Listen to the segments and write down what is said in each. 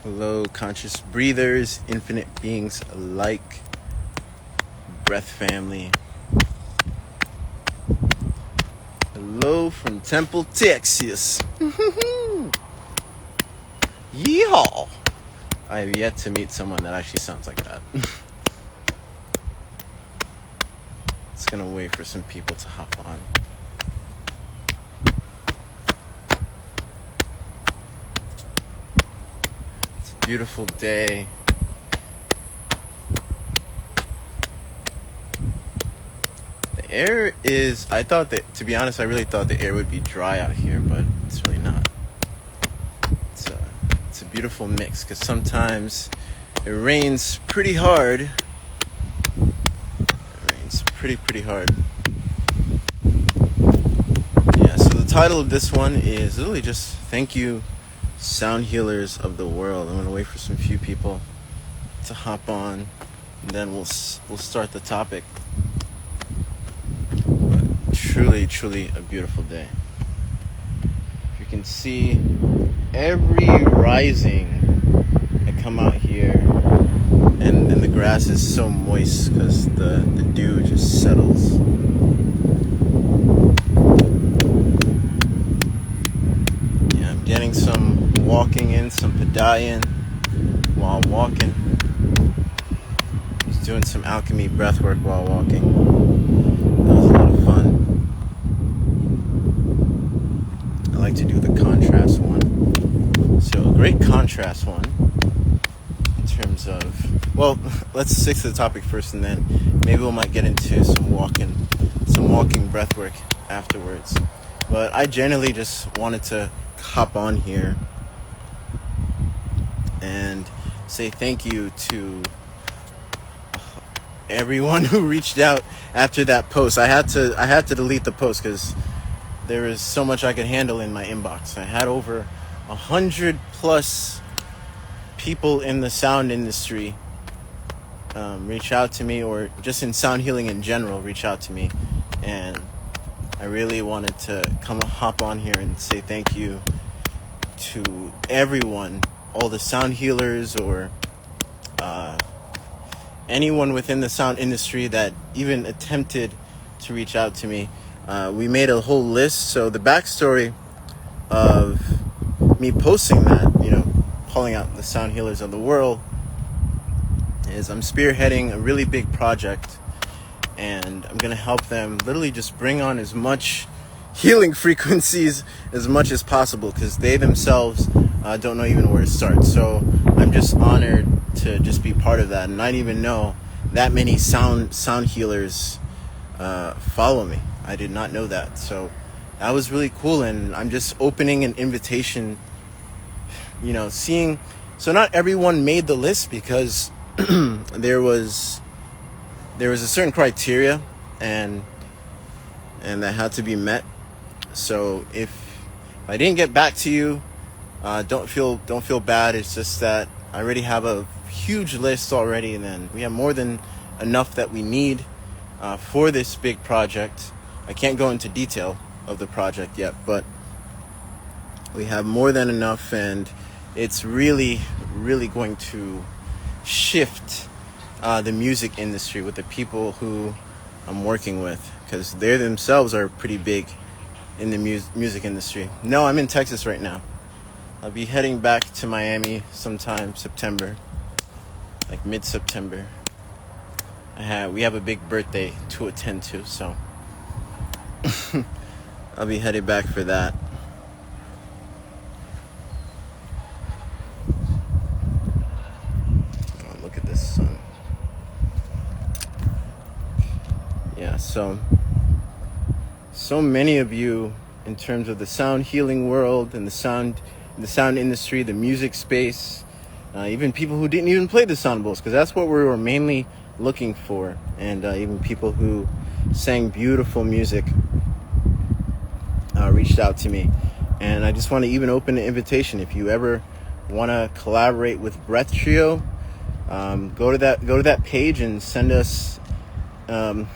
Hello, conscious breathers, infinite beings alike, breath family. Hello from Temple, Texas. Yeehaw! I have yet to meet someone that actually sounds like that. It's gonna wait for some people to hop on. It's a beautiful day. The air is, to be honest, I really thought the air would be dry out here, but it's really not. It's a beautiful mix, because sometimes it rains pretty hard. Pretty hard. Yeah, so the title of this one is literally just thank you, sound healers of the world. I'm gonna wait for some few people to hop on, and then we'll start the topic. But truly a beautiful day. If you can see, every rising I come out here, and the grass is so moist because the dew just settles. Yeah, I'm getting some walking in, some padayan while walking. Just doing some alchemy breathwork while walking. That was a lot of fun. I like to do the contrast one. So a great contrast one in terms of, well, let's stick to the topic first, and then maybe we might get into some walking breathwork afterwards. But I generally just wanted to hop on here and say thank you to everyone who reached out after that post. I had to delete the post because there is so much I could handle in my inbox. I had over 100 plus people in the sound industry reach out to me, or just in sound healing in general reach out to me, and I really wanted to hop on here and say thank you to everyone, all the sound healers, or anyone within the sound industry that even attempted to reach out to me. We made a whole list. So the backstory of me posting that, calling out the sound healers of the world, is I'm spearheading a really big project, and I'm going to help them literally just bring on as much healing frequencies as much as possible, because they themselves don't know even where to start. So I'm just honored to just be part of that, and I didn't even know that many sound healers follow me. I did not know that. So that was really cool, and I'm just opening an invitation, seeing. So not everyone made the list, because there was a certain criteria and that had to be met. So if I didn't get back to you, don't feel bad. It's just that I already have a huge list already, and then we have more than enough that we need for this big project. I can't go into detail of the project yet, but we have more than enough, and it's really going to shift the music industry with the people who I'm working with, because they themselves are pretty big in the music industry. No, I'm in Texas right now. I'll be heading back to Miami sometime September, like mid-September. We have a big birthday to attend to, so I'll be headed back for that. Oh, look at this sun. Yeah, so many of you, in terms of the sound healing world and the sound industry, the music space, even people who didn't even play the sound bowls, because that's what we were mainly looking for, and even people who sang beautiful music reached out to me. And I just want to even open an invitation. If you ever want to collaborate with Breath Trio, go to that page and send us a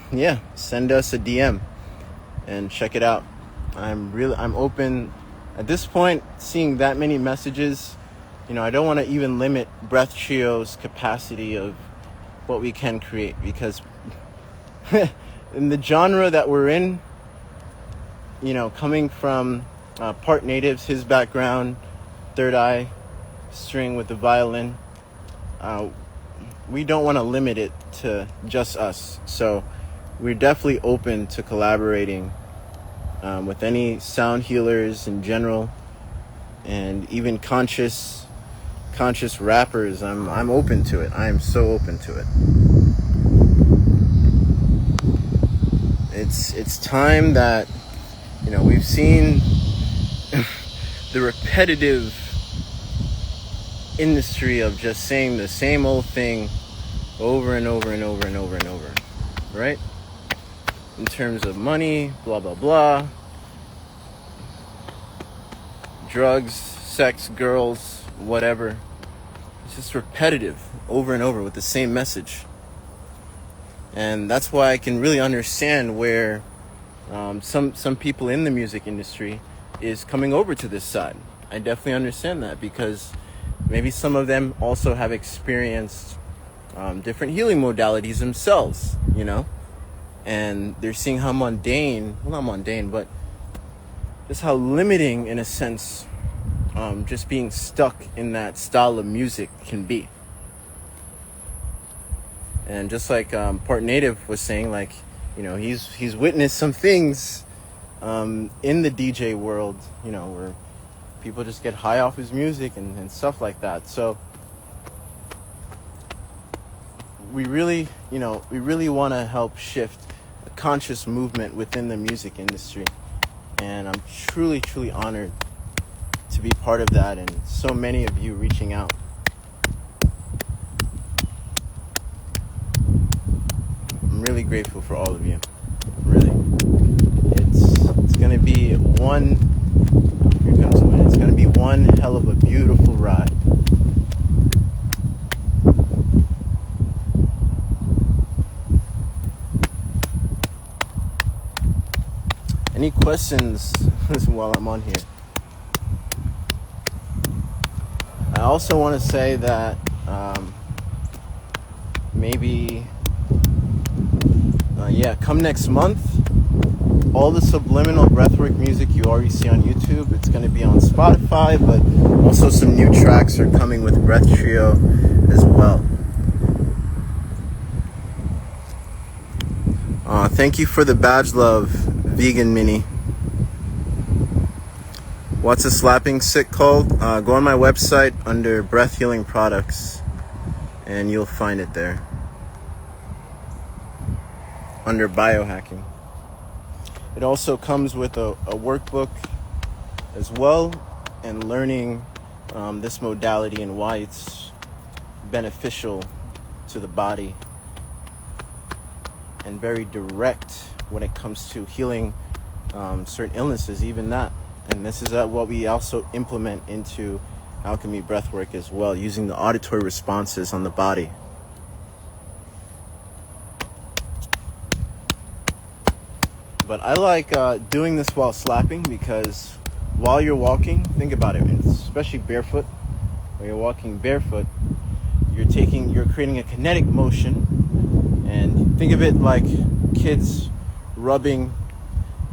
DM and check it out. I'm open at this point. Seeing that many messages I don't want to even limit Breath Trio's capacity of what we can create, because in the genre that we're in, coming from part natives, his background, third eye string with the violin, we don't want to limit it to just us. So we're definitely open to collaborating with any sound healers in general, and even conscious rappers. I'm open to it. I am so open to it. It's time that we've seen the repetitive industry of just saying the same old thing over and over and over and over and over, right? In terms of money, blah blah blah, drugs, sex, girls, whatever. It's just repetitive over and over with the same message. And that's why I can really understand where some people in the music industry is coming over to this side. I definitely understand that, because maybe some of them also have experienced different healing modalities themselves, and they're seeing how mundane, well, not mundane, but just how limiting, in a sense, just being stuck in that style of music can be. And just like Part Native was saying, like, he's witnessed some things in the DJ world, where people just get high off his music and stuff like that. So we really want to help shift a conscious movement within the music industry. And I'm truly, truly honored to be part of that, and so many of you reaching out. I'm really grateful for all of you. Really. It's gonna be one It's gonna be one hell of a beautiful ride. Any questions while I'm on here? I also want to say that come next month, all the subliminal breathwork music you already see on YouTube, it's going to be on Spotify, but also some new tracks are coming with Breath Trio as well. Thank you for the badge love, Vegan Mini. What's a slapping sick called? Go on my website under Breath Healing Products and you'll find it there under biohacking. It also comes with a workbook as well, and learning this modality and why it's beneficial to the body, and very direct when it comes to healing certain illnesses, even that. And this is what we also implement into alchemy breathwork as well, using the auditory responses on the body. But I like doing this while slapping, because while you're walking, think about it, especially barefoot. When you're walking barefoot, you're creating a kinetic motion, and think of it like kids rubbing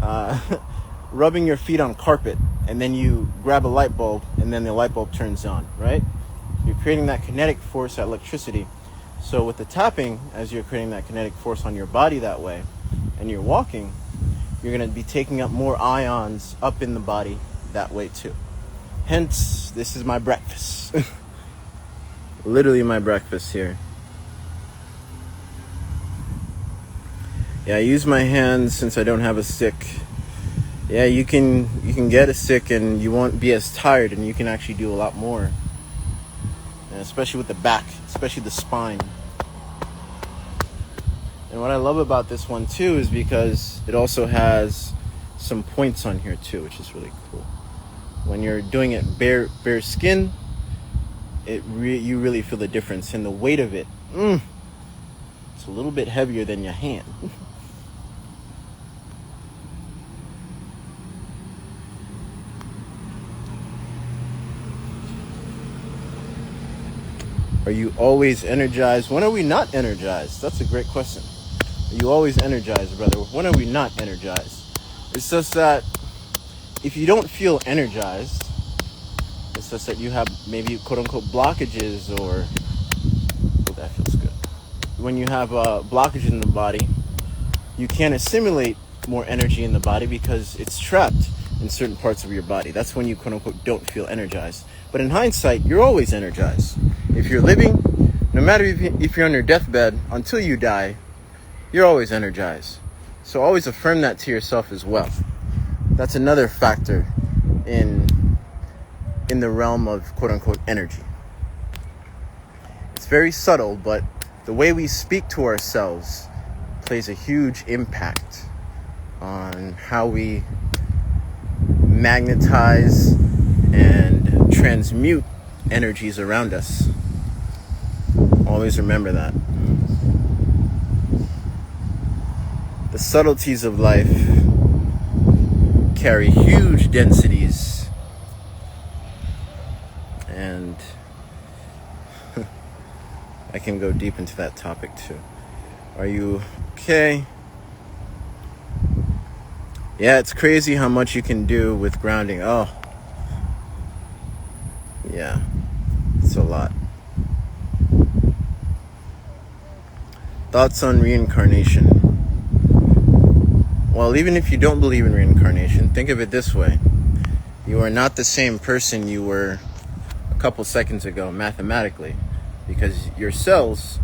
your feet on carpet, and then you grab a light bulb, and then the light bulb turns on, right? You're creating that kinetic force, that electricity. So with the tapping, as you're creating that kinetic force on your body that way, and you're walking, you're going to be taking up more ions up in the body that way too. Hence, this is my breakfast. Literally my breakfast here. Yeah, I use my hands since I don't have a stick. Yeah, you can get a stick and you won't be as tired, and you can actually do a lot more. And especially with the back, especially the spine. And what I love about this one too is because it also has some points on here too, which is really cool. When you're doing it bare skin, you really feel the difference in the weight of it. It's a little bit heavier than your hand. Are you always energized? When are we not energized? That's a great question. Are you always energized, brother? When are we not energized? It's just that if you don't feel energized, it's just that you have maybe quote-unquote blockages, or oh, that feels good. When you have blockages in the body, you can't assimilate more energy in the body because it's trapped in certain parts of your body. That's when you quote-unquote don't feel energized. But in hindsight, you're always energized. If you're living, no matter if you're on your deathbed, until you die, you're always energized. So always affirm that to yourself as well. That's another factor in the realm of quote-unquote energy. It's very subtle, but the way we speak to ourselves plays a huge impact on how we magnetize and transmute energies around us. Always remember that. The subtleties of life carry huge densities, and I can go deep into that topic too. Are you okay? Yeah, it's crazy how much you can do with grounding. Oh, yeah, it's a lot. Thoughts on reincarnation? Well, even if you don't believe in reincarnation, think of it this way. You are not the same person you were a couple seconds ago, mathematically, because your cells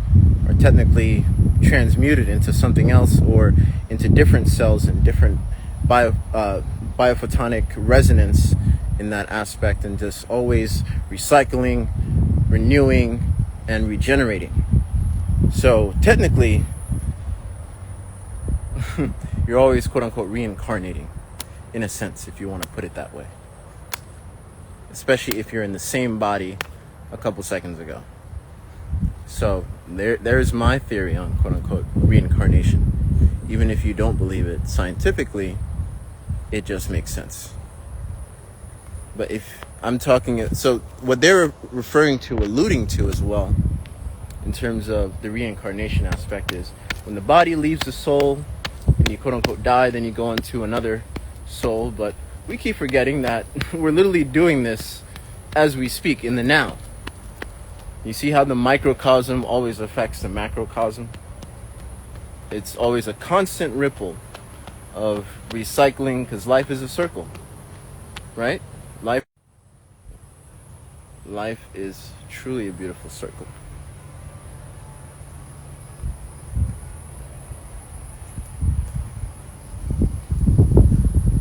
are technically transmuted into something else, or into different cells and different biophotonic resonance in that aspect, and just always recycling, renewing, and regenerating. So technically, you're always quote-unquote reincarnating, in a sense, if you want to put it that way. Especially if you're in the same body a couple seconds ago. So there's my theory on quote-unquote reincarnation. Even if you don't believe it scientifically, it just makes sense. But if I'm talking, so what they're referring to, alluding to as well, in terms of the reincarnation aspect, is when the body leaves the soul and you quote-unquote die, then you go into another soul. But we keep forgetting that we're literally doing this as we speak, in the now. You see how the microcosm always affects the macrocosm? It's always a constant ripple of recycling, because life is a circle, right? Life is truly a beautiful circle.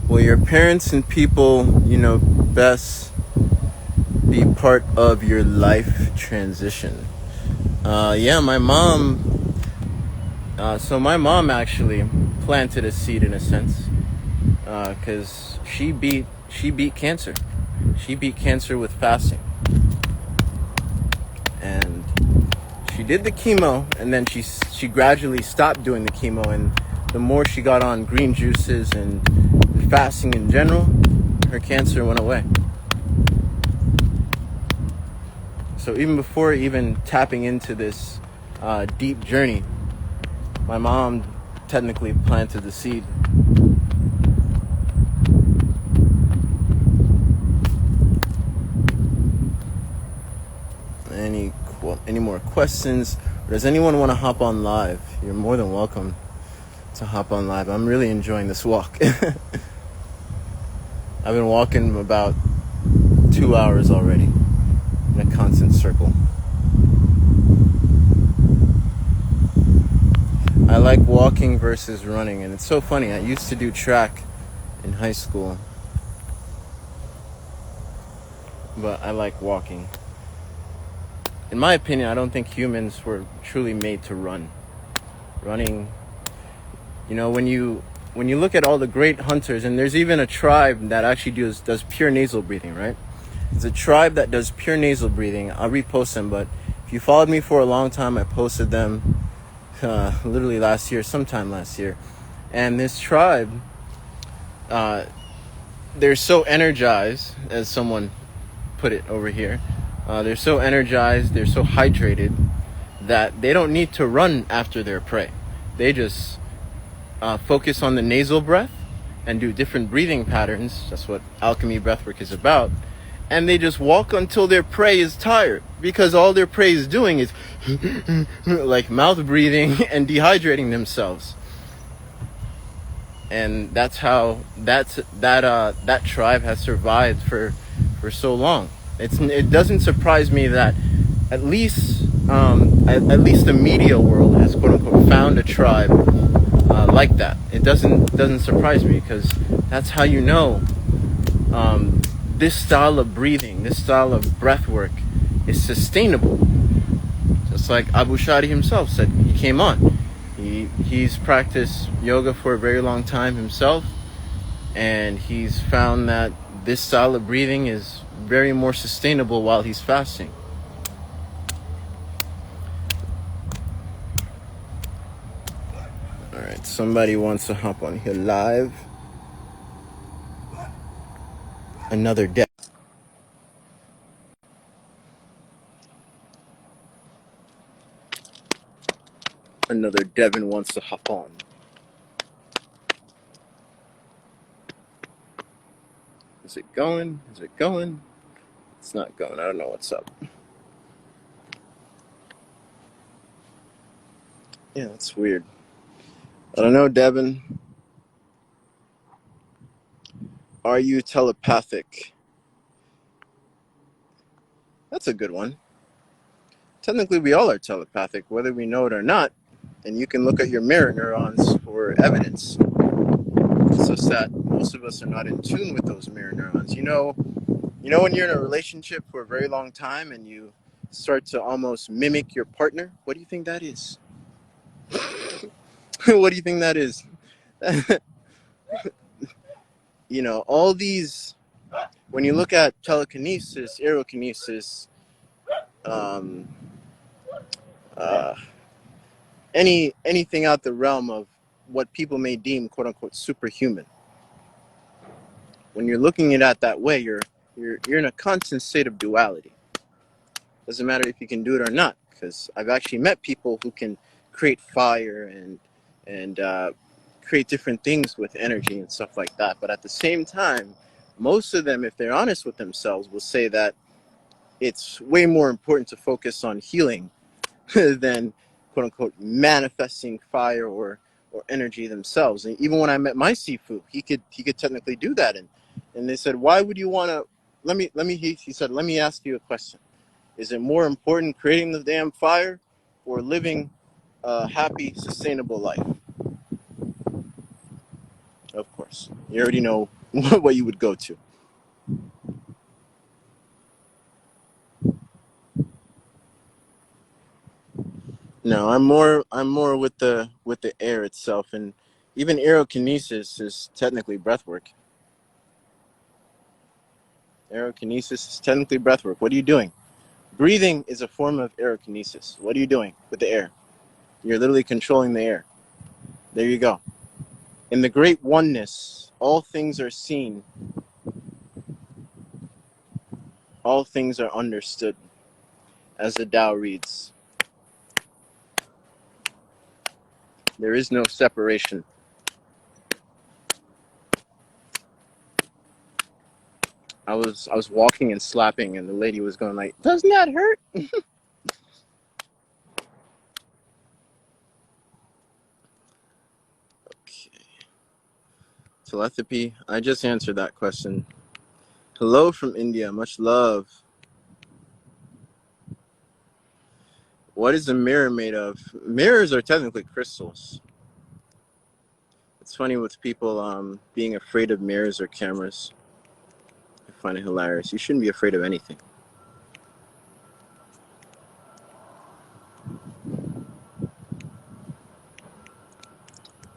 Will your parents and people you know best be part of your life transition? Yeah, my mom. So my mom actually planted a seed, in a sense, because she beat cancer. She beat cancer with fasting, and she did the chemo, and then she gradually stopped doing the chemo, and the more she got on green juices and fasting in general, her cancer went away. So even before even tapping into this deep journey, my mom technically planted the seed. Any more questions? Or does anyone want to hop on live? You're more than welcome to hop on live. I'm really enjoying this walk. I've been walking about 2 hours already in a constant circle. I like walking versus running, and it's so funny. I used to do track in high school, but I like walking. In my opinion, I don't think humans were truly made to run. Running, you know, when you look at all the great hunters, and there's even a tribe that actually does pure nasal breathing, right? There's a tribe that does pure nasal breathing. I'll repost them, but if you followed me for a long time, I posted them literally sometime last year. And this tribe, they're so energized, as someone put it over here. They're so energized, they're so hydrated that they don't need to run after their prey. They just focus on the nasal breath and do different breathing patterns. That's what alchemy breathwork is about. And they just walk until their prey is tired, because all their prey is doing is like mouth breathing and dehydrating themselves. And that's how that tribe has survived for so long. It doesn't surprise me that at least the media world has quote unquote found a tribe like that. It doesn't surprise me, because that's how you know this style of breathing, this style of breath work is sustainable. Just like Abu Shadi himself said, he came on. He's practiced yoga for a very long time himself, and he's found that this style of breathing is very more sustainable while he's fasting. All right, somebody wants to hop on here live. Another death. Another Devin wants to hop on. Is it going? Is it going? It's not going. I don't know what's up. Yeah, that's weird. I don't know, Devin. Are you telepathic? That's a good one. Technically, we all are telepathic, whether we know it or not. And you can look at your mirror neurons for evidence. It's just that most of us are not in tune with those mirror neurons. You know when you're in a relationship for a very long time and you start to almost mimic your partner? What do you think that is? What do you think that is? All these, when you look at telekinesis, erokenesis, um, uh, anything out the realm of what people may deem quote unquote superhuman. When you're looking at it that way, you're in a constant state of duality. Doesn't matter if you can do it or not, because I've actually met people who can create fire and create different things with energy and stuff like that. But at the same time, most of them, if they're honest with themselves, will say that it's way more important to focus on healing than quote unquote manifesting fire or energy themselves. And even when I met my Sifu, he could technically do that. And they said, why would you want to? He said, let me ask you a question. Is it more important creating the damn fire or living a happy, sustainable life? Of course, you already know what you would go to. No, I'm more with the air itself, and even aerokinesis is technically breathwork. Aerokinesis is technically breathwork. What are you doing? Breathing is a form of aerokinesis. What are you doing with the air? You're literally controlling the air. There you go. In the great oneness, all things are seen, all things are understood, as the Tao reads. There is no separation. I was walking and slapping, and the lady was going like, "Doesn't that hurt?" Okay. Telepathy. I just answered that question. Hello from India. Much love. What is a mirror made of? Mirrors are technically crystals. It's funny with people being afraid of mirrors or cameras. I find it hilarious. You shouldn't be afraid of anything.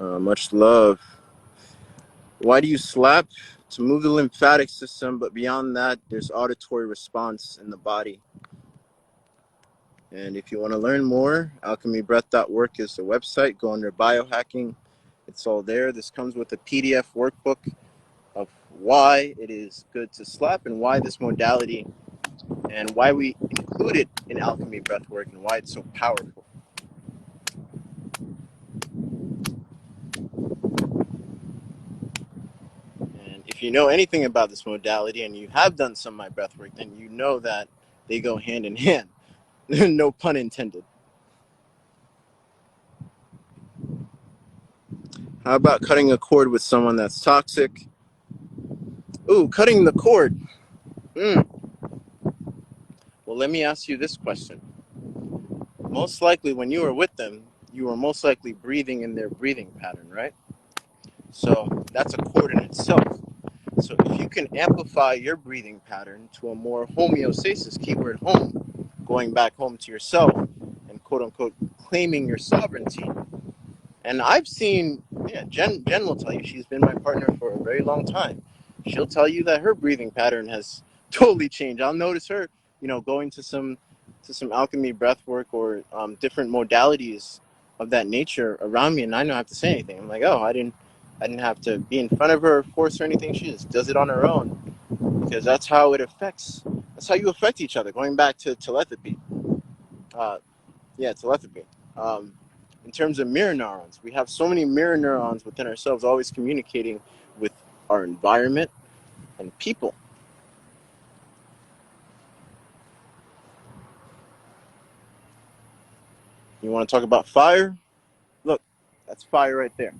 Much love. Why do you slap? To move the lymphatic system, but beyond that, there's auditory response in the body. And if you want to learn more, alchemybreath.work is the website. Go under biohacking. It's all there. This comes with a PDF workbook of why it is good to slap and why this modality and why we include it in alchemy breathwork and why it's so powerful. And if you know anything about this modality and you have done some of my breathwork, then you know that they go hand in hand. No pun intended. How about cutting a cord with someone that's toxic? Ooh, cutting the cord. Mm. Well, let me ask you this question. Most likely, when you were with them, you were most likely breathing in their breathing pattern, right? So that's a cord in itself. So if you can amplify your breathing pattern to a more homeostasis, keyword home, going back home to yourself and quote unquote claiming your sovereignty. And I've seen, yeah, Jen will tell you, she's been my partner for a very long time. She'll tell you that her breathing pattern has totally changed. I'll notice her, going to some alchemy breath work or different modalities of that nature around me, and I don't have to say anything. I'm like, oh, I didn't have to be in front of her or force or anything. She just does it on her own because that's how it affects. That's how you affect each other. Going back to telepathy, telepathy. Um, in terms of mirror neurons, we have so many mirror neurons within ourselves, always communicating with our environment and people. You want to talk about fire? Look, that's fire right there.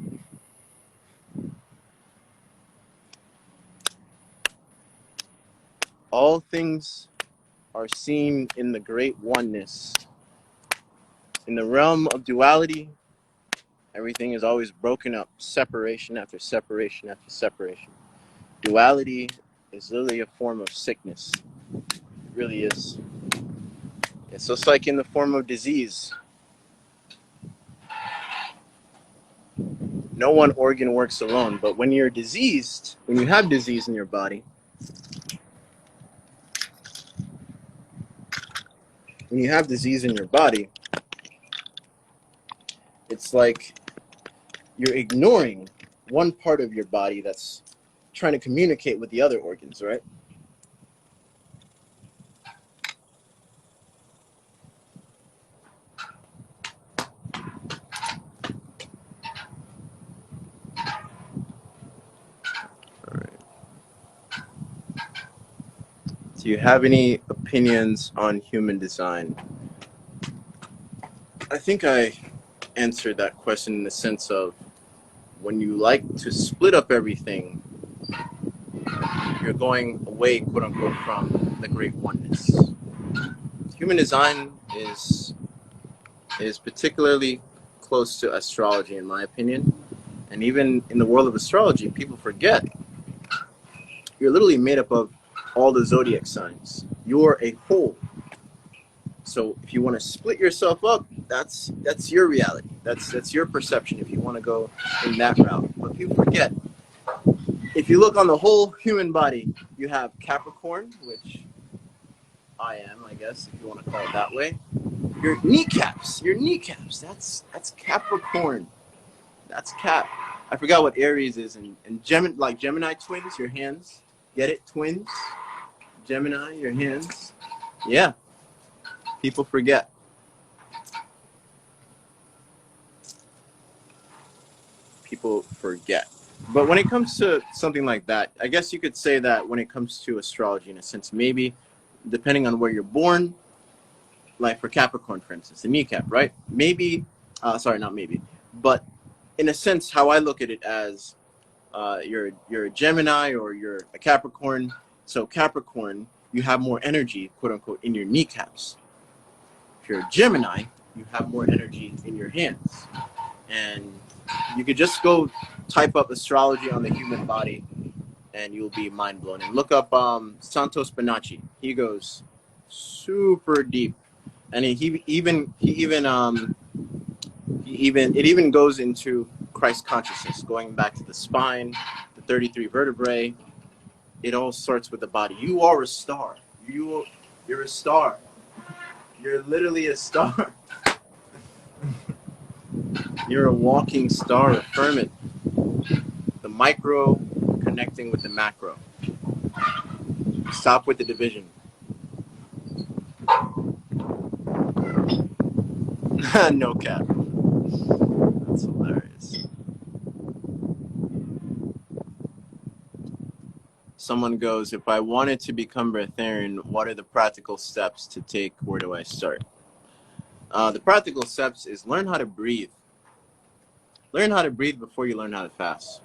All things are seen in the great oneness. In the realm of duality, everything is always broken up, separation after separation after separation. Duality is literally a form of sickness. It really is. It's just like in the form of disease. No one organ works alone, but when you're diseased, when you have disease in your body, it's like you're ignoring one part of your body that's trying to communicate with the other organs, right? All right. Do you have any opinions on human design? I think I answered that question in the sense of when you like to split up everything, you're going away, quote unquote, from the great oneness. Human design is particularly close to astrology, in my opinion. And even in the world of astrology, people forget you're literally made up of all the zodiac signs. You're a whole. So if you want to split yourself up, that's your reality. That's your perception if you want to go in that route. But people forget, if you look on the whole human body, you have Capricorn, which I am, I guess, if you want to call it that way. Your kneecaps, that's Capricorn. That's Cap. I forgot what Aries is, and like Gemini twins, your hands. Get it? Twins? Gemini, your hands. Yeah. People forget. People forget. But when it comes to something like that, I guess you could say that when it comes to astrology, in a sense, maybe depending on where you're born, like for Capricorn, for instance, the kneecap, right? Maybe, sorry, not maybe, but in a sense, how I look at it as you're a Gemini or you're a Capricorn. So Capricorn, you have more energy, quote unquote, in your kneecaps. If you're a Gemini, you have more energy in your hands. And you could just go type up astrology on the human body and you'll be mind blown. And look up Santos Bonacci. He goes super deep. And he even it even goes into Christ consciousness, going back to the spine, the 33 vertebrae. It all starts with the body. You are a star. You're a star. You're literally a star. You're a walking star, affirm it. The micro connecting with the macro. Stop with the division. No cap. That's hilarious. Someone goes, if I wanted to become breatharian, what are the practical steps to take? Where do I start? The practical steps is learn how to breathe. Learn how to breathe before you learn how to fast.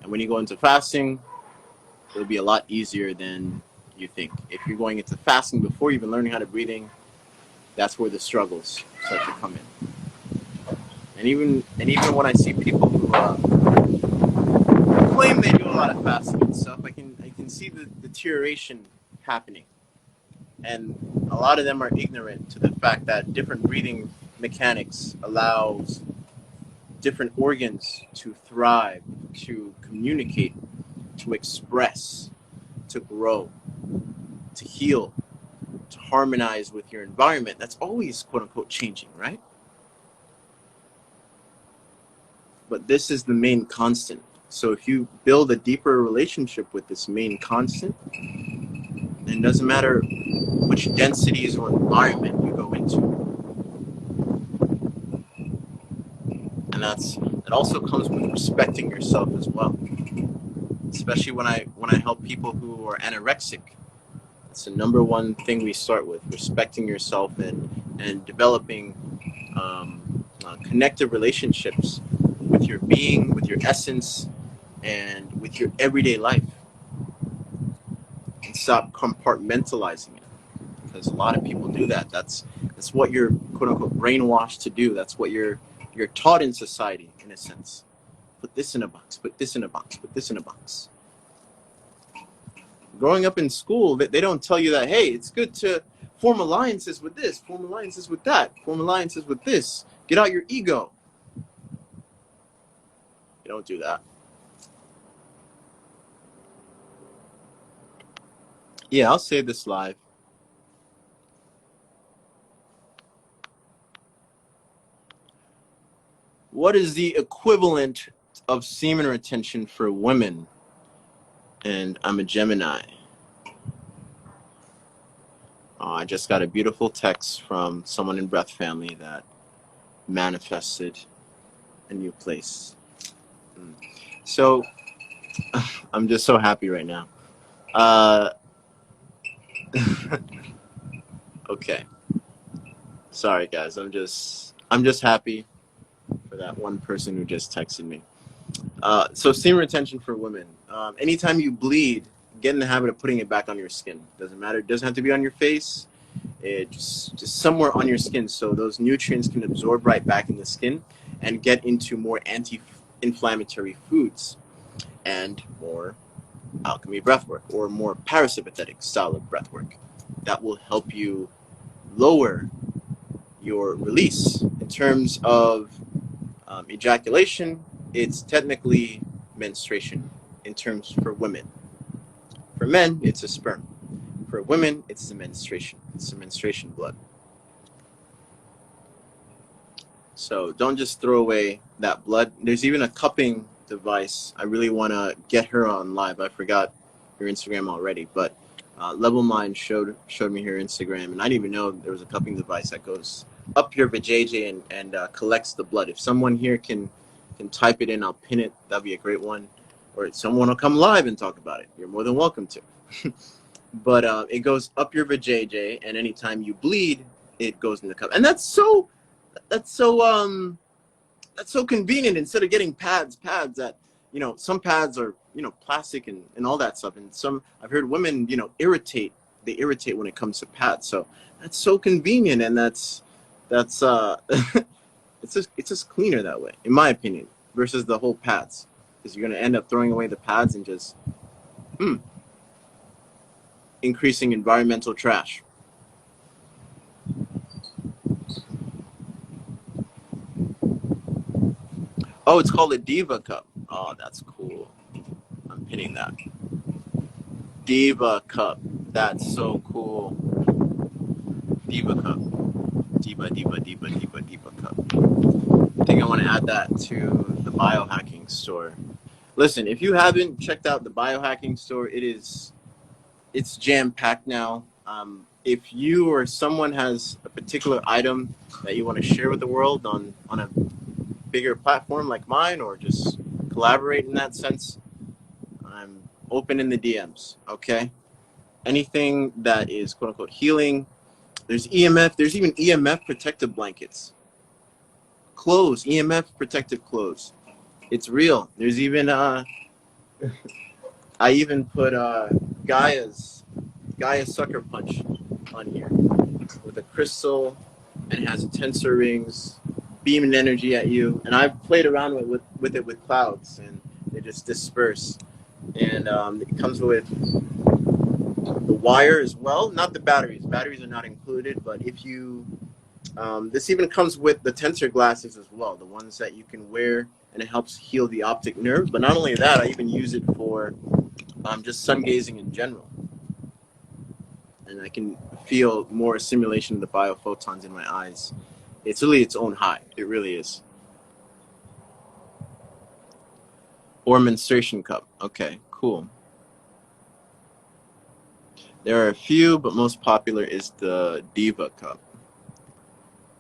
And when you go into fasting, it'll be a lot easier than you think. If you're going into fasting before you've been learning how to breathing, that's where the struggles start to come in. And even when I see people who claim they do a lot of fasting and stuff, I can see the deterioration happening. And a lot of them are ignorant to the fact that different breathing mechanics allows different organs to thrive, to communicate, to express, to grow, to heal, to harmonize with your environment. That's always quote unquote changing, right? But this is the main constant. So if you build a deeper relationship with this main constant, then it doesn't matter which densities or environment you go into. And it also comes with respecting yourself as well. Especially when I help people who are anorexic. It's the number one thing we start with: respecting yourself and developing connected relationships with your being, with your essence, and with your everyday life. And stop compartmentalizing it, because a lot of people do that. That's what you're quote unquote brainwashed to do. That's what you're taught in society, in a sense. Put this in a box. Put this in a box. Put this in a box. Growing up in school, they don't tell you that, hey, it's good to form alliances with this, form alliances with that, form alliances with this. Get out your ego. You don't do that. Yeah, I'll save this live. What is the equivalent of semen retention for women? And I'm a Gemini. I just got a beautiful text from someone in Breath Family that manifested a new place. So I'm just so happy right now. Okay. Sorry guys, I'm just happy for that one person who just texted me. So semen retention for women. Anytime you bleed, get in the habit of putting it back on your skin. Doesn't matter. It doesn't have to be on your face. It just somewhere on your skin, so those nutrients can absorb right back in the skin and get into more anti-inflammatory foods and more alchemy breathwork or more parasympathetic style of breathwork that will help you lower your release. In terms of ejaculation, it's technically menstruation in terms for women. For men, it's a sperm. For women, it's the menstruation. It's the menstruation blood. So don't just throw away that blood. There's even a cupping device. I really want to get her on live. I forgot her Instagram already, but Level Mind showed me her Instagram, and I didn't even know there was a cupping device that goes up your vajayjay and collects the blood. If someone here can type it in, I'll pin it. That'd be a great one. Or someone will come live and talk about it. You're more than welcome to. But it goes up your vajayjay, and anytime you bleed, it goes in the cup. And that's so convenient. Instead of getting pads that, some pads are, plastic and all that stuff. And some, I've heard women, they irritate when it comes to pads. So that's so convenient. And that's it's just cleaner that way, in my opinion, versus the whole pads. Because you're going to end up throwing away the pads and just increasing environmental trash. Oh, it's called a Diva Cup. Oh, that's cool. I'm pinning that. Diva Cup. That's so cool. Diva Cup. Diva Cup. I think I want to add that to the biohacking store. Listen, if you haven't checked out the biohacking store, it's jam-packed now. If you or someone has a particular item that you want to share with the world on a bigger platform like mine, or just collaborate in that sense, I'm open in the DMs. Okay, anything that is quote unquote healing. There's EMF. There's even EMF protective blankets, clothes, EMF protective clothes. It's real. There's even I even put Gaia Sucker Punch on here with a crystal, and it has tensor rings beaming energy at you. And I've played around with it with clouds, and they just disperse. And it comes with the wire as well, not the batteries. Batteries are not included, but if you this even comes with the tensor glasses as well, the ones that you can wear, and it helps heal the optic nerve. But not only that, I even use it for just sun gazing in general. And I can feel more assimilation of the biophotons in my eyes. It's really its own high. It really is. Or menstruation cup. Okay, cool. There are a few, but most popular is the Diva cup.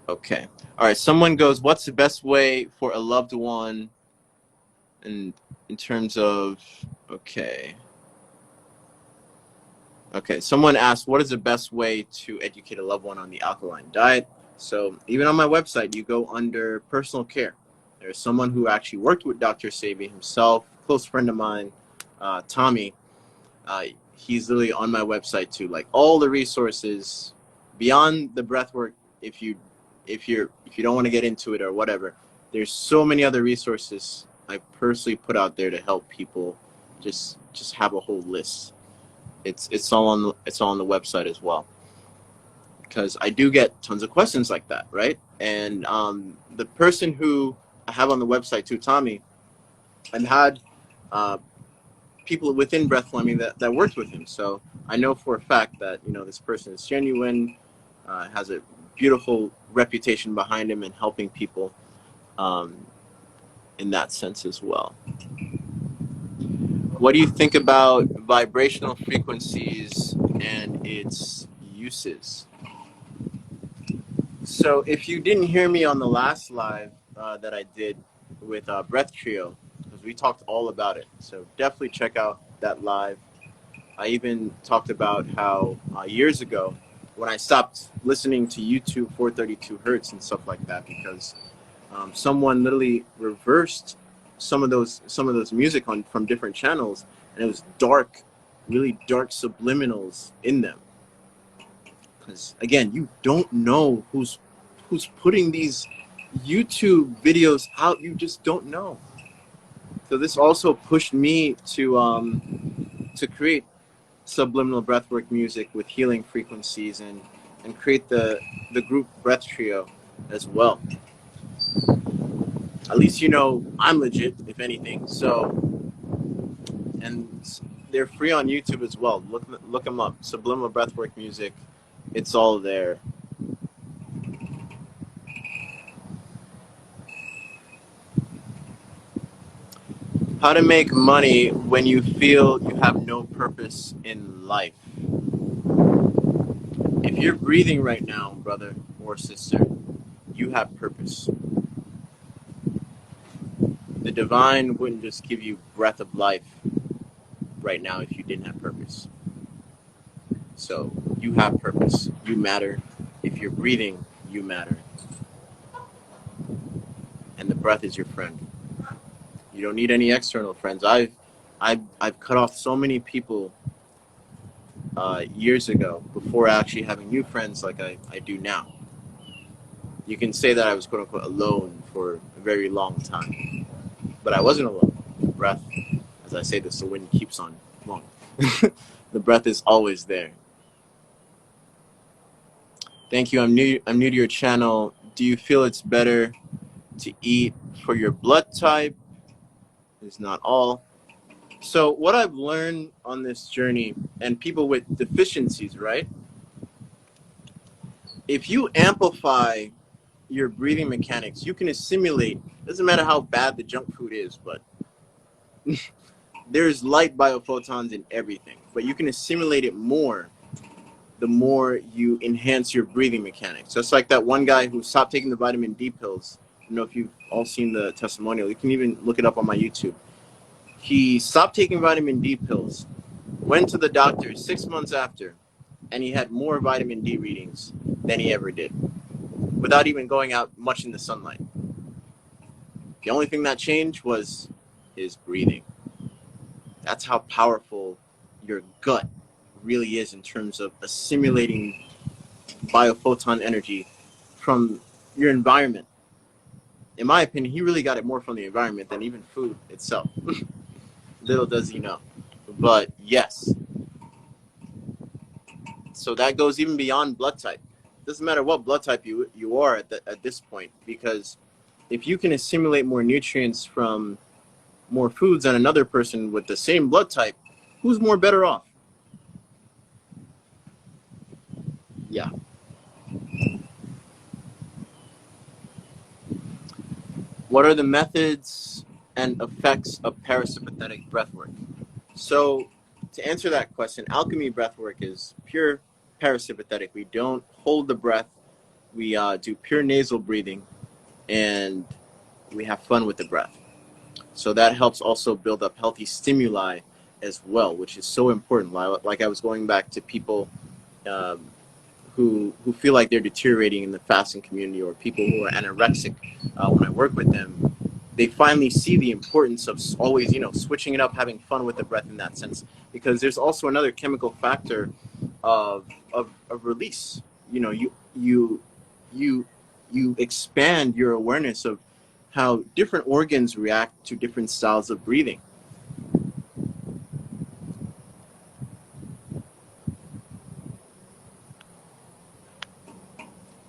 Okay. All right. Someone goes, what's the best way for a loved one? And in terms of, okay. Okay. Someone asked, what is the best way to educate a loved one on the alkaline diet? So even on my website, you go under personal care. There's someone who actually worked with Dr. Sabi himself, close friend of mine, Tommy. He's literally on my website too. Like all the resources beyond the breathwork, if you don't want to get into it or whatever, there's so many other resources I personally put out there to help people just have a whole list. It's all on the website as well, because I do get tons of questions like that, right? And the person who I have on the website too, Tommy, I've had people within breath plumbing that worked with him, so I know for a fact that this person is genuine, has a beautiful reputation behind him in helping people in that sense as well. What do you think about vibrational frequencies and its uses? So if you didn't hear me on the last live that I did with Breath Trio, because we talked all about it, so definitely check out that live. I even talked about how years ago, when I stopped listening to YouTube 432 hertz and stuff like that, because someone literally reversed some of those music from different channels, and it was dark, really dark subliminals in them. Because again, you don't know who's putting these YouTube videos out. You just don't know. So this also pushed me to create subliminal breathwork music with healing frequencies, and create the group Breath Trio as well. At least I'm legit, if anything. So, and they're free on YouTube as well. Look them up. Subliminal breathwork music. It's all there. How to make money when you feel you have no purpose in life. If you're breathing right now, brother or sister, you have purpose. The divine wouldn't just give you breath of life right now if you didn't have purpose. So you have purpose. You matter. If you're breathing, you matter. And the breath is your friend. You don't need any external friends. I've cut off so many people years ago before actually having new friends like I do now. You can say that I was quote unquote alone for a very long time, but I wasn't alone. The breath, as I say this, the wind keeps on blowing. The breath is always there. Thank you. I'm new to your channel. Do you feel it's better to eat for your blood type? It's not all. So what I've learned on this journey, and people with deficiencies, right? If you amplify your breathing mechanics, you can assimilate. Doesn't matter how bad the junk food is, but there's light biophotons in everything. But you can assimilate it more the more you enhance your breathing mechanics. Just like that one guy who stopped taking the vitamin D pills. I don't know if you've all seen the testimonial. You can even look it up on my YouTube. He stopped taking vitamin D pills, went to the doctor 6 months after, and he had more vitamin D readings than he ever did, without even going out much in the sunlight. The only thing that changed was his breathing. That's how powerful your gut really is in terms of assimilating biophoton energy from your environment. In my opinion, he really got it more from the environment than even food itself. Little does he know. But yes, so that goes even beyond blood type. Doesn't matter what blood type you are at this point, because if you can assimilate more nutrients from more foods than another person with the same blood type, who's more better off? Yeah. What are the methods and effects of parasympathetic breathwork? So, to answer that question, alchemy breathwork is pure parasympathetic. We don't hold the breath. We do pure nasal breathing, and we have fun with the breath. So that helps also build up healthy stimuli as well, which is so important. Like I was going back to people who feel like they're deteriorating in the fasting community, or people who are anorexic. When I work with them, they finally see the importance of always, switching it up, having fun with the breath in that sense. Because there's also another chemical factor of release. You expand your awareness of how different organs react to different styles of breathing.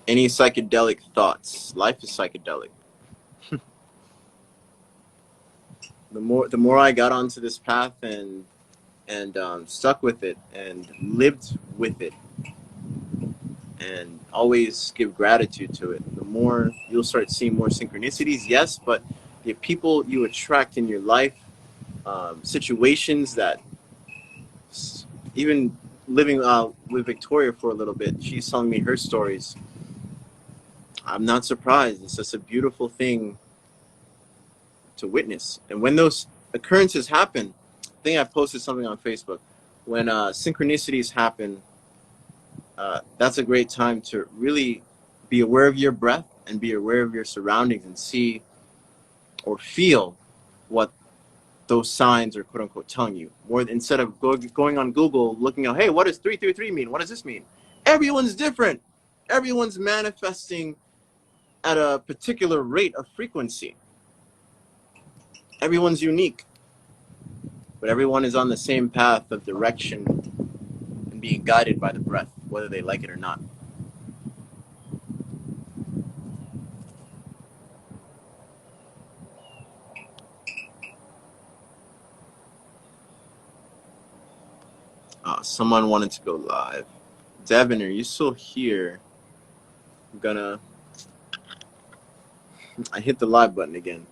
Any psychedelic thoughts? Life is psychedelic. The more I got onto this path and stuck with it and lived with it and always give gratitude to it, the more you'll start seeing more synchronicities. Yes, but the people you attract in your life, situations that, even living with Victoria for a little bit, she's telling me her stories. I'm not surprised. It's just a beautiful thing to witness. And when those occurrences happen, I think I posted something on Facebook. When synchronicities happen, that's a great time to really be aware of your breath and be aware of your surroundings and see or feel what those signs are quote unquote telling you. More instead of going on Google looking at, hey, what does 333 mean? What does this mean? Everyone's different. Everyone's manifesting at a particular rate of frequency. Everyone's unique, but everyone is on the same path of direction and being guided by the breath, whether they like it or not. Someone wanted to go live. Devin, are you still here? I hit the live button again.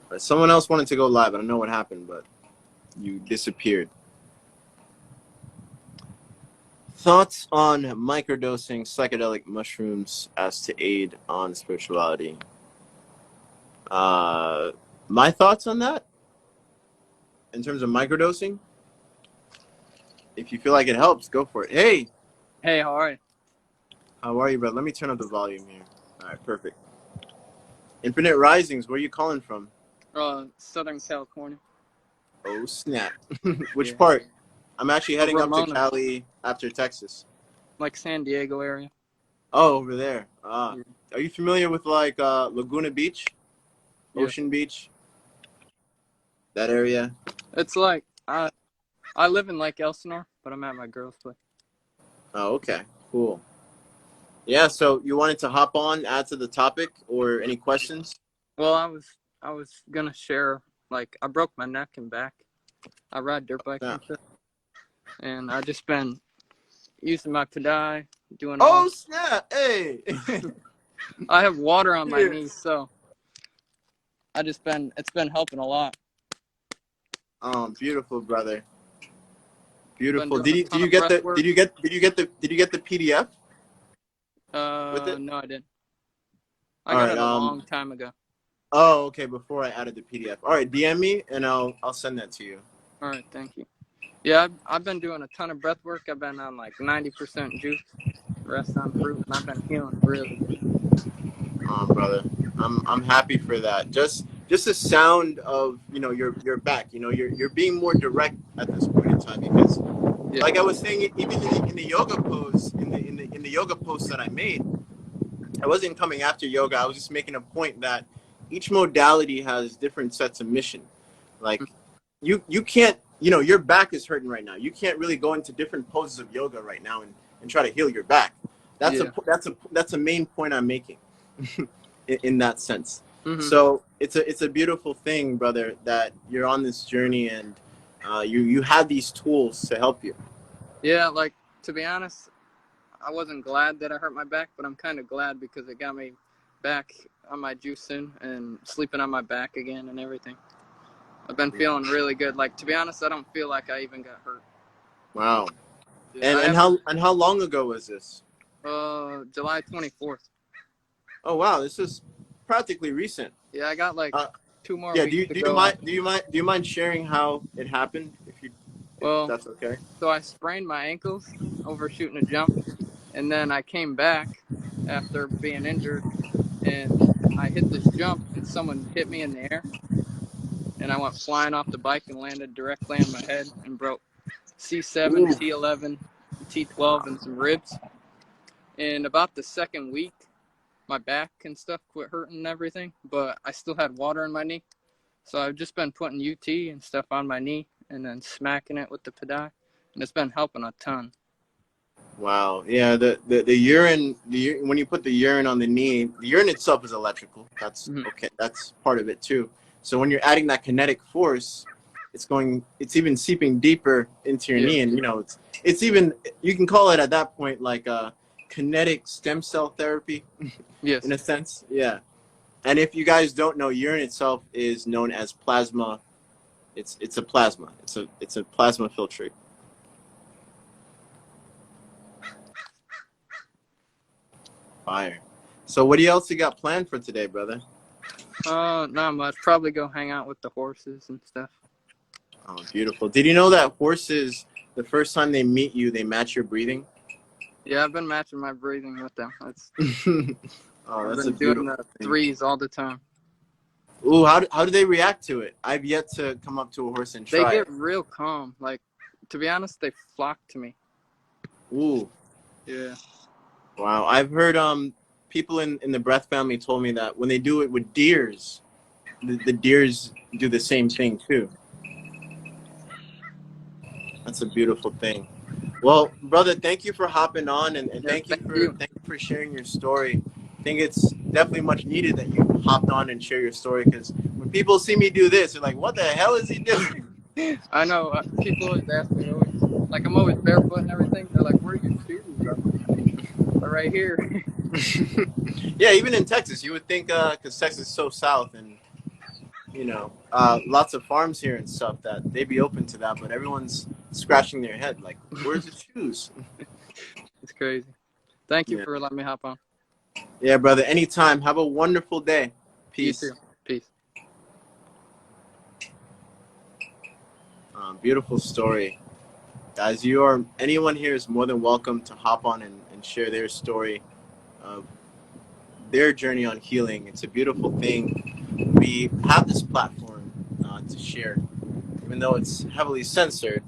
But someone else wanted to go live. I don't know what happened, but you disappeared. Thoughts on microdosing psychedelic mushrooms as to aid on spirituality? My thoughts on that, in terms of microdosing, if you feel like it helps, go for it. Hey, how are you? How are you, bro? Let me turn up the volume here. All right, perfect. Infinite Risings, where are you calling from? Southern California. Oh, snap. Which part? I'm actually heading up to Cali after Texas. Like San Diego area. Oh, over there. Yeah. Are you familiar with like Laguna Beach? Yeah. Ocean Beach? That area? It's like, I live in Lake Elsinore, but I'm at my girl's place. Oh, okay. Cool. Yeah, so you wanted to hop on, add to the topic, or any questions? Well, I was gonna share, like, I broke my neck and back. I ride dirt bikes and shit. And I just been using my pedai, doing Oh, snap! Hey! I have water on my knees, so it's been helping a lot. Oh, beautiful, brother. I've been Beautiful. doing a Did ton you of get breath the work. did you get the PDF with it? No, I didn't. I All got right. it a long time ago. Oh, okay. Before I added the PDF. All right. DM me and I'll send that to you. All right, thank you. Yeah, I've been doing a ton of breath work. I've been on like 90% juice, rest on fruit, and I've been feeling really good. Brother, I'm happy for that. Just the sound of your back. You're being more direct at this point in time because, Yeah, like I was saying, even in the yoga pose in the yoga post that I made, I wasn't coming after yoga. I was just making a point that each modality has different sets of mission. Like you can't, your back is hurting right now. You can't really go into different poses of yoga right now and try to heal your back. yeah. That's a main point I'm making in that sense. Mhm. So it's a beautiful thing, brother, that you're on this journey and you have these tools to help you. Yeah, like to be honest, I wasn't glad that I hurt my back, but I'm kind of glad because it got me back on my juicing and sleeping on my back again and everything. I've been feeling really good. Like to be honest, I don't feel like I even got hurt. Wow. Yeah, And I and haven't. how long ago was this? July 24th. Oh wow, this is practically recent. Yeah, I got like Uh, 2 more yeah. weeks to go after. Do you mind sharing how it happened if Well, that's okay? so I sprained my ankles overshooting a jump, and then I came back after being injured, and I hit this jump, and someone hit me in the air, and I went flying off the bike and landed directly on my head and broke C7, Ooh. T11, T12, and some ribs. And about the second week, my back and stuff quit hurting and everything, but I still had water in my knee. So I've just been putting UT and stuff on my knee and then smacking it with the pedal, and it's been helping a ton. Wow. Yeah. The urine. When you put the urine on the knee, the urine itself is electrical. That's Mm-hmm. okay. That's part of it too. So when you're adding that kinetic force, it's even seeping deeper into your Yeah. knee, and it's even, you can call it at that point like a kinetic stem cell therapy in Yes. a sense. Yeah. And if you guys don't know, urine itself is known as plasma. It's a plasma. It's a plasma filtrate. Fire. So what else you got planned for today, brother? Not much. Probably go hang out with the horses and stuff. Oh, beautiful. Did you know that horses, the first time they meet you, they match your breathing? Yeah, I've been matching my breathing with them. Oh, I've that's a been doing beautiful the thing. threes all the time. Ooh, how do they react to it? I've yet to come up to a horse and They try get it. real calm. Like, to be honest, they flock to me. Ooh, Yeah. wow. I've heard people in the breath family told me that when they do it with deers, the deers do the same thing too. That's a beautiful thing. Well, brother, thank you for hopping on and Yeah. Thank you. thank you for sharing your story. I think it's definitely much needed that you hopped on and share your story because when people see me do this, they're like, "What the hell is he doing?" I know. People always ask me, always like I'm always barefoot and everything. They're like, "Where are your shoes?" I'm like, "They're right here." Yeah, even in Texas, you would think because Texas is so south and lots of farms here and stuff that they'd be open to that, but everyone's scratching their head like, "Where's the shoes?" It's crazy. Thank you Yeah, for letting me hop on. yeah, brother. Anytime. Have a wonderful day. You too. Peace. Peace. Beautiful story. Guys, anyone here is more than welcome to hop on and share their story of their journey on healing. It's a beautiful thing. We have this platform to share, even though it's heavily censored,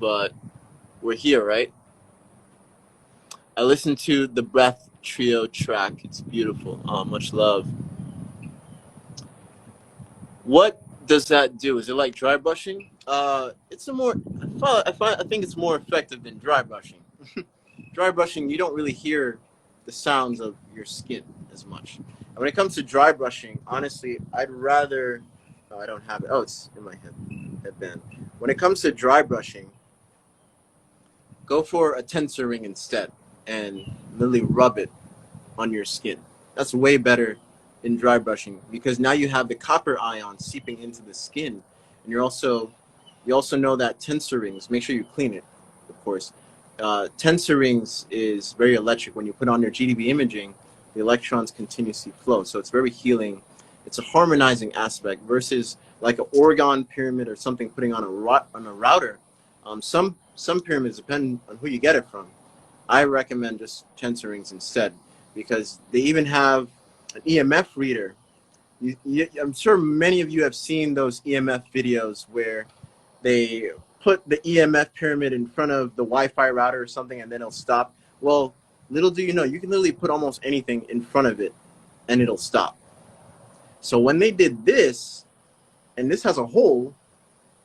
but we're here, right? I listened to the Breath Trio track. It's beautiful. Much love. What does that do? Is it like dry brushing? It's a more. I think it's more effective than dry brushing. Dry brushing, you don't really hear the sounds of your skin as much. And when it comes to dry brushing, honestly, I'd rather. Oh, I don't have it. Oh, it's in my headband. When it comes to dry brushing, go for a tensor ring instead, and literally rub it on your skin. That's way better than dry brushing because now you have the copper ion seeping into the skin, and you're also You also know that tensor rings, make sure you clean it, of course. Tensor rings is very electric. When you put on your GDB imaging, the electrons continuously flow. So it's very healing. It's a harmonizing aspect versus like an orgone pyramid or something putting on a router. Some pyramids depend on who you get it from. I recommend just tensor rings instead because they even have an EMF reader. I'm sure many of you have seen those EMF videos where they put the EMF pyramid in front of the Wi-Fi router or something and then it'll stop. Well, little do you know, you can literally put almost anything in front of it and it'll stop. So when they did this, and this has a hole,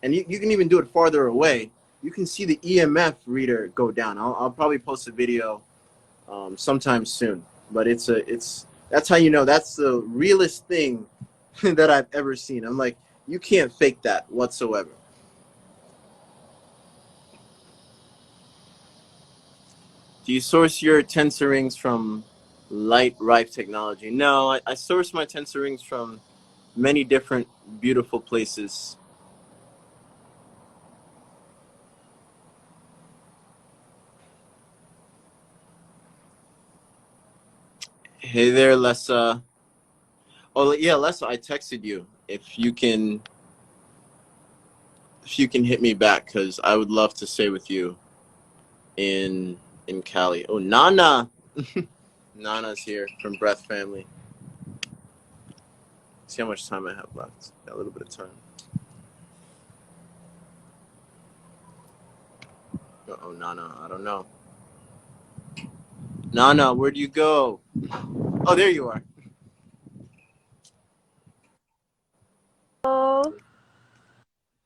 and you can even do it farther away, you can see the EMF reader go down. I'll probably post a video sometime soon. But that's how you know that's the realest thing that I've ever seen. I'm like, you can't fake that whatsoever. Do you source your tensor rings from Light Rife Technology? No, I source my tensor rings from many different beautiful places. Hey there, Lessa. Oh yeah, Lessa, I texted you. If you can hit me back, because I would love to stay with you in Cali. Oh, Nana. Nana's here from Breath Family. See how much time I have left. Got a little bit of time. Oh, Nana, I don't know. Nana, where'd you go? Oh, there you are. Hello.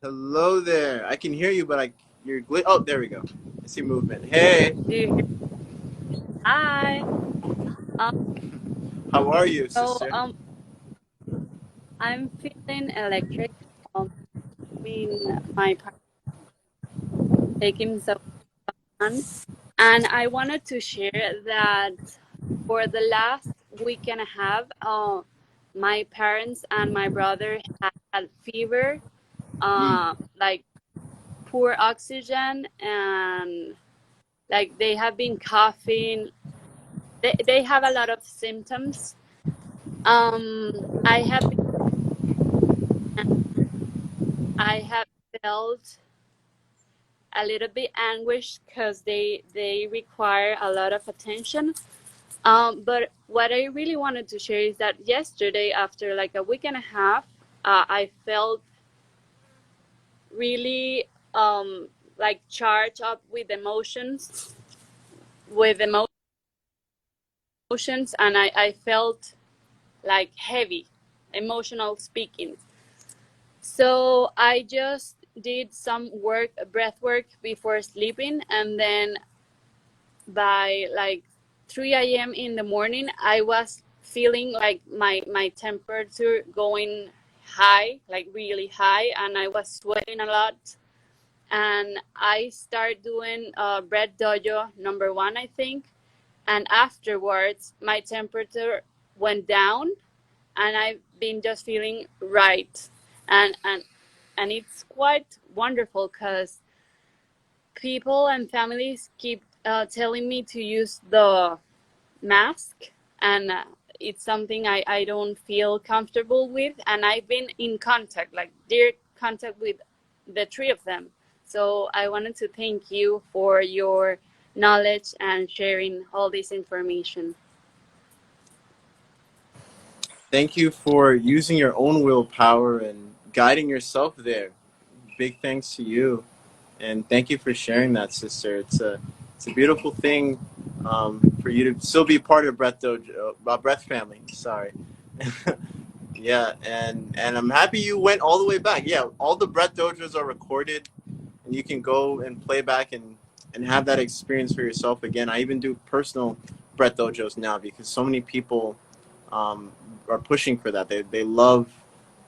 Hello there. I can hear you, but you're oh, there we go. I see movement. Hey, Do you hear? Hi. Um, how are you, so sister? I'm feeling electric. I mean, my parents taking so fun, and I wanted to share that for the last week and a half, my parents and my brother had fever, Mm. like poor oxygen, and like they have been coughing. They have a lot of symptoms. I have I have felt a little bit anguished because they require a lot of attention. But what I really wanted to share is that yesterday, after like a week and a half, I felt really like charged up with with emotions, and I felt like heavy, emotional speaking. So I just did some breath work before sleeping, and then by like 3 a.m. in the morning, I was feeling like my temperature going high, like really high, and I was sweating a lot. And I started doing breath dojo number one, I think. And afterwards, my temperature went down, and I've been just feeling right. And it's quite wonderful because people and families keep telling me to use the mask, and it's something I don't feel comfortable with, and I've been in contact, like direct contact, with the three of them. So I wanted to thank you for your knowledge and sharing all this information. Thank you for using your own willpower and guiding yourself there. Big thanks to you, and thank you for sharing that, sister. It's a beautiful thing for you to still be part of Breath Dojo, Breath Family. Sorry. Yeah, and I'm happy you went all the way back. Yeah, all the Breath Dojos are recorded, and you can go and play back and have that experience for yourself again. I even do personal Breath Dojos now because so many people um, are pushing for that. They love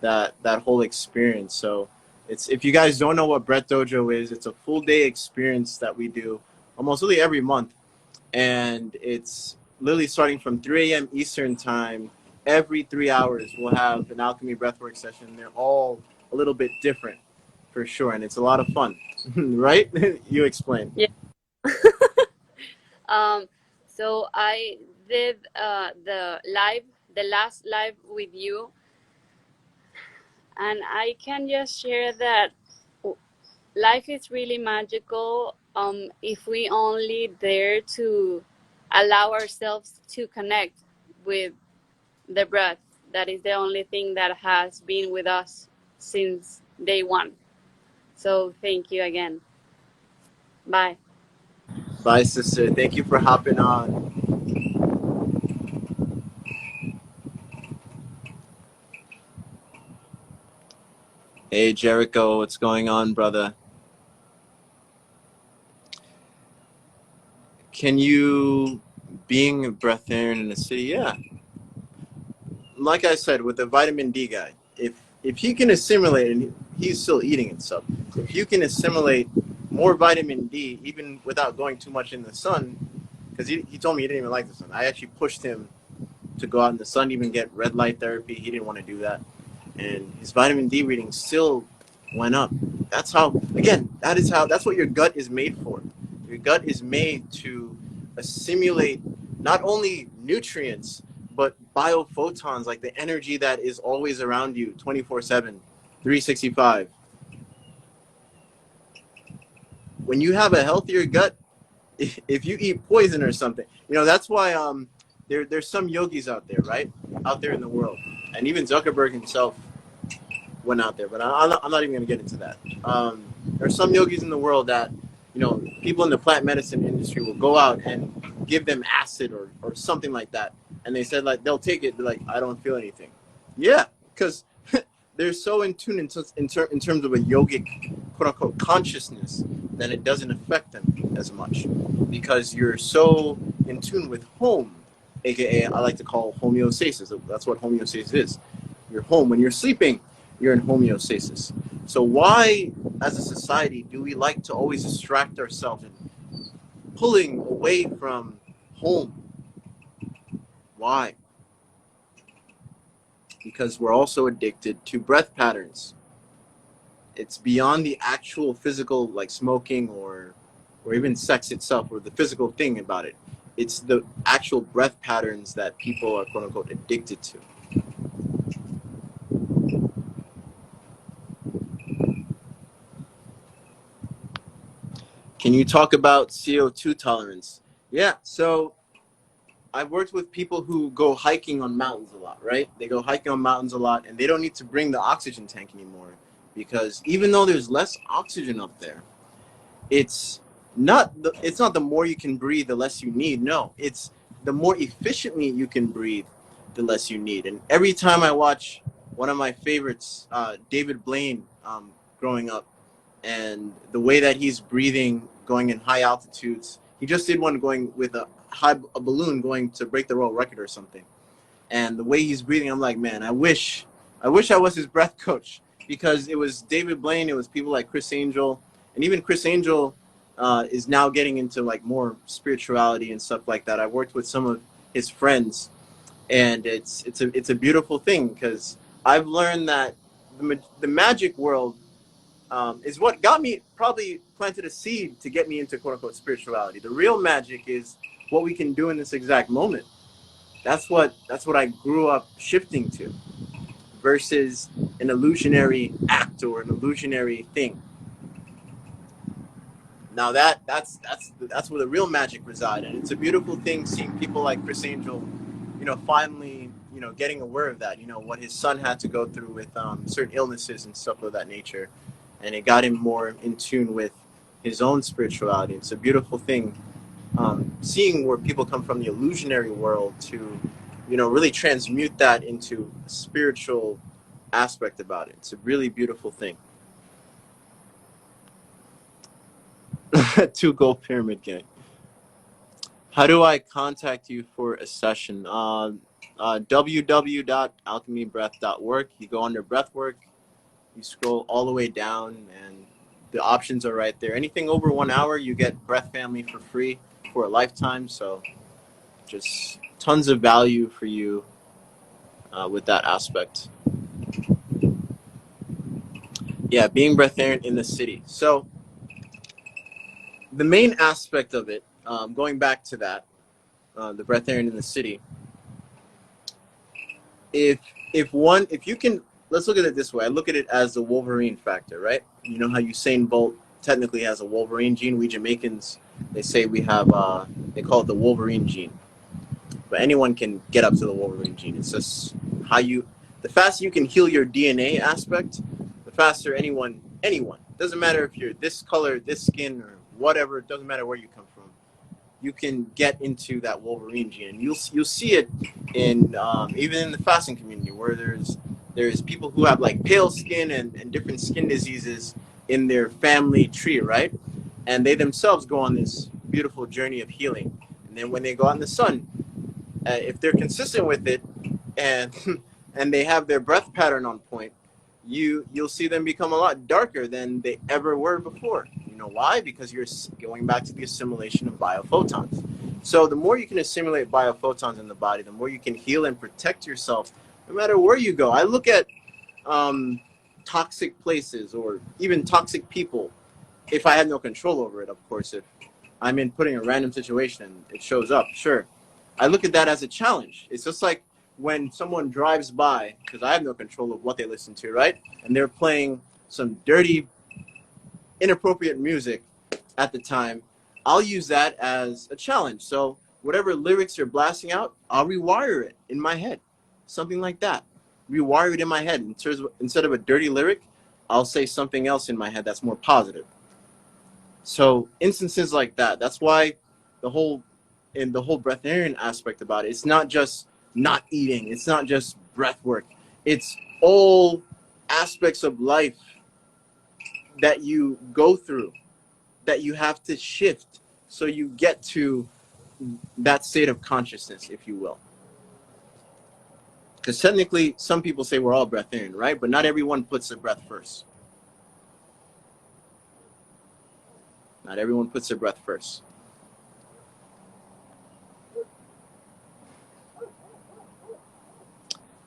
that whole experience. So it's if you guys don't know what Breath Dojo is, it's a full day experience that we do almost really every month, and it's literally starting from 3 a.m. Eastern time. Every 3 hours, we'll have an alchemy breathwork session. They're all a little bit different, for sure, and it's a lot of fun, right? You explain. Yeah. Um, so I did the last live with you, and I can just share that life is really magical if we only dare to allow ourselves to connect with the breath. That is the only thing that has been with us since day one. So thank you again. Bye. Bye, sister. Thank you for hopping on. Hey, Jericho, what's going on, brother? Can you, being a breatharian in the city, yeah. Like I said, with the vitamin D guy, if he can assimilate, and he's still eating and stuff, if you can assimilate more vitamin D, even without going too much in the sun, because he told me he didn't even like the sun. I actually pushed him to go out in the sun, even get red light therapy. He didn't want to do that. And his vitamin D reading still went up. That's how, again, that's what your gut is made for. Your gut is made to assimilate not only nutrients, but biophotons, like the energy that is always around you 24/7, 365. When you have a healthier gut, if you eat poison or something, that's why there's some yogis out there, right? Out there in the world. And even Zuckerberg himself went out there, but I'm not even going to get into that. There's some yogis in the world that, people in the plant medicine industry will go out and give them acid or something like that. And they said, like, they'll take it, like, I don't feel anything. Yeah, because they're so in tune in terms of a yogic, quote unquote, consciousness that it doesn't affect them as much because you're so in tune with home, aka I like to call homeostasis. That's what homeostasis is. You're home when you're sleeping. You're in homeostasis. So why, as a society, do we like to always distract ourselves and pulling away from home? Why? Because we're also addicted to breath patterns. It's beyond the actual physical, like smoking or even sex itself, or the physical thing about it. It's the actual breath patterns that people are, quote unquote, addicted to. Can you talk about CO2 tolerance? Yeah, so I've worked with people who go hiking on mountains a lot, right? They go hiking on mountains a lot and they don't need to bring the oxygen tank anymore because even though there's less oxygen up there, it's not the more you can breathe, the less you need. No, it's the more efficiently you can breathe, the less you need. And every time I watch one of my favorites, David Blaine, growing up, and the way that he's breathing, going in high altitudes. He just did one going with a balloon going to break the world record or something. And the way he's breathing, I'm like, man, I wish I was his breath coach because it was David Blaine, it was people like Chris Angel, and even Chris Angel is now getting into like more spirituality and stuff like that. I worked with some of his friends, and it's a beautiful thing because I've learned that the magic world is what got me, probably planted a seed to get me into quote unquote spirituality. The real magic is what we can do in this exact moment. That's what I grew up shifting to, versus an illusionary act or an illusionary thing. Now that's where the real magic resides, and it's a beautiful thing seeing people like Chris Angel, finally, getting aware of that. What his son had to go through with certain illnesses and stuff of that nature, and it got him more in tune with his own spirituality. It's a beautiful thing, seeing where people come from the illusionary world to, really transmute that into a spiritual aspect about it. It's a really beautiful thing. Two gold pyramid gang. How do I contact you for a session? www.alchemybreath.work. You go under breathwork, you scroll all the way down, and the options are right there. Anything over 1 hour, you get Breath Family for free for a lifetime. So just tons of value for you with that aspect. Yeah, being breatharian in the city. So the main aspect of it, going back to that, the breatharian in the city, if if you can, let's look at it this way. I look at it as the Wolverine factor, right? You know how Usain Bolt technically has a Wolverine gene. We Jamaicans, they say we have they call it the Wolverine gene, but anyone can get up to the Wolverine gene. It's just how you, the faster you can heal your DNA aspect, the faster anyone doesn't matter if you're this color, this skin, or whatever. It doesn't matter where you come from, you can get into that Wolverine gene. And you'll see it in even in the fasting community, where there's people who have like pale skin and different skin diseases in their family tree, right? And they themselves go on this beautiful journey of healing. And then when they go out in the sun, if they're consistent with it, and and they have their breath pattern on point, you'll see them become a lot darker than they ever were before. You know why? Because you're going back to the assimilation of biophotons. So the more you can assimilate biophotons in the body, the more you can heal and protect yourself, no matter where you go. I look at toxic places or even toxic people. If I have no control over it, of course, if I'm in putting a random situation and it shows up, sure. I look at that as a challenge. It's just like when someone drives by, because I have no control of what they listen to, right? And they're playing some dirty, inappropriate music at the time. I'll use that as a challenge. So whatever lyrics you're blasting out, I'll rewire it in my head. Something like that. Rewire it in my head. Instead of a dirty lyric, I'll say something else in my head that's more positive. So instances like that, that's why the whole breatharian aspect about it, it's not just not eating, it's not just breath work, it's all aspects of life that you go through, that you have to shift so you get to that state of consciousness, if you will. Because technically, some people say we're all breatharian, right? But not everyone puts their breath first. Not everyone puts their breath first.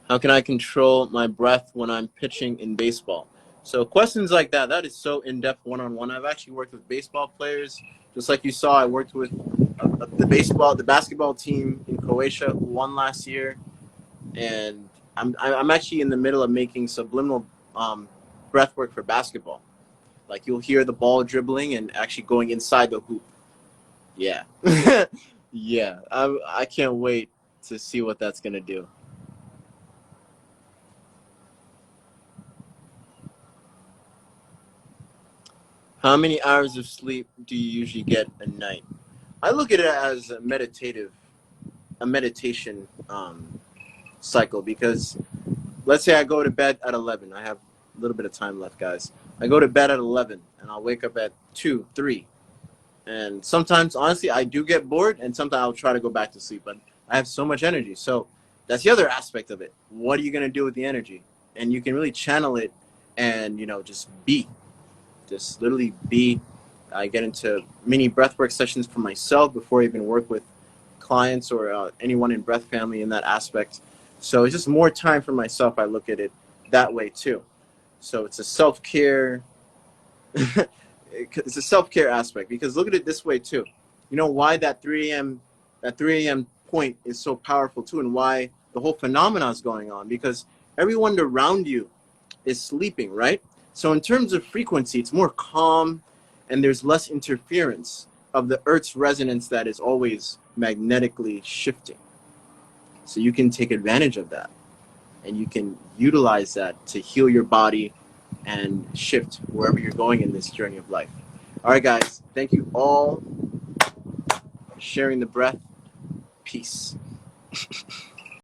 How can I control my breath when I'm pitching in baseball? So questions like that, that is so in-depth one-on-one. I've actually worked with baseball players. Just like you saw, I worked with the basketball team in Croatia who won last year. And I'm actually in the middle of making subliminal breath work for basketball. Like you'll hear the ball dribbling and actually going inside the hoop. Yeah. Yeah. I can't wait to see what that's going to do. How many hours of sleep do you usually get a night? I look at it as a meditation cycle, because let's say I go to bed at 11. I have a little bit of time left, guys. I go to bed at 11 and I'll wake up at 2, 3. And sometimes, honestly, I do get bored, and sometimes I'll try to go back to sleep, but I have so much energy. So that's the other aspect of it. What are you going to do with the energy? And you can really channel it and, just be. Just literally be. I get into mini breathwork sessions for myself before I even work with clients or anyone in breath family in that aspect. So it's just more time for myself. I look at it that way too. So it's a self-care. It's a self-care aspect, because look at it this way too. You know why that 3 a.m. point is so powerful too, and why the whole phenomena is going on, because everyone around you is sleeping, right? So in terms of frequency, it's more calm, and there's less interference of the Earth's resonance that is always magnetically shifting. So you can take advantage of that, and you can utilize that to heal your body and shift wherever you're going in this journey of life. All right, guys, thank you all for sharing the breath. Peace.